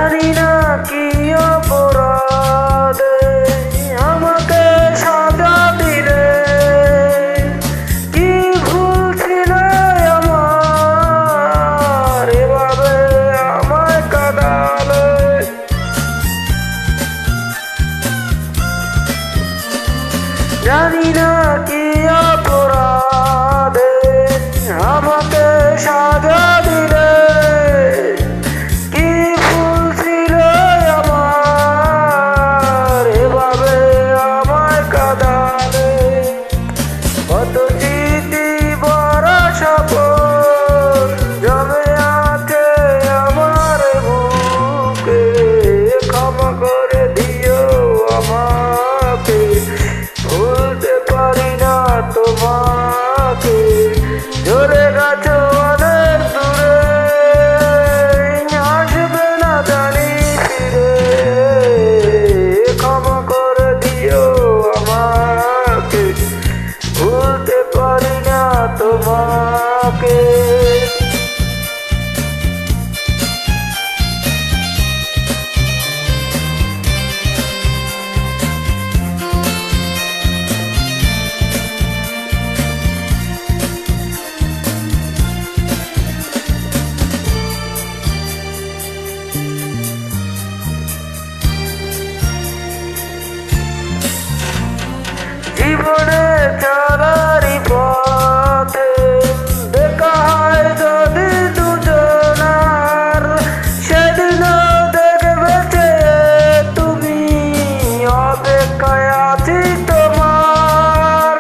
জানি না কি অপরাধে আমাকে সাজা দিলে, কি ভুল ছিল আমার এভাবে আমায় কাঁদালে। জানি না কি অপরাধে আমাকে সাজা দিলে, কি ভুল ছিল আমার এভাবে আমায় কাঁদালে। কত স্মৃতি ভরা স্বপ্ন জমে আছে আমার বুকে, ক্ষমা করে দিও আমাকে, ভুলতে পারি না তোমাকে। চলে গেছো অনেক দূরে, আসবে না জানি ফিরে, ক্ষমা করে দিও আমাকে, ভুলতে পারি না তোমাকে। জীবনে চলারই পথে দেখা হয় যদি দুজনার, সেদিনও দেখবে যে তুমি, অপেক্ষায় আছি তোমার।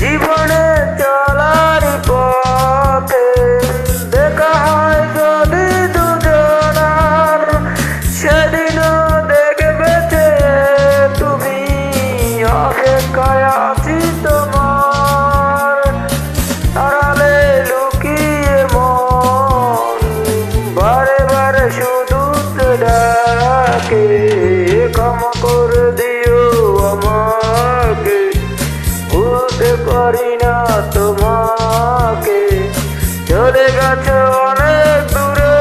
জীবনে চলারই পথে দেখা হয় যদি দুজনার, সেদিনও অপেক্ষায় আছি তোমার। আড়ালে লুকিয়ে মন বারে বারে শুধু ডাকে, ক্ষমা করে দিও আমাকে, ভুলতে পারি না তোমাকে। চলে গেছো অনেক দূরে,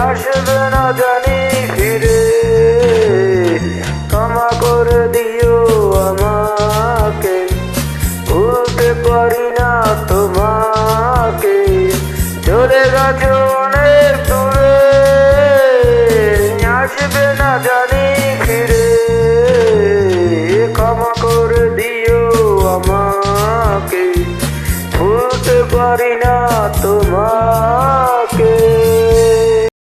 আসবে না জানি ফিরে, ক্ষমা করে দিও আমাকে, ভুলতে পারি না তোমাকে। চলে গেছো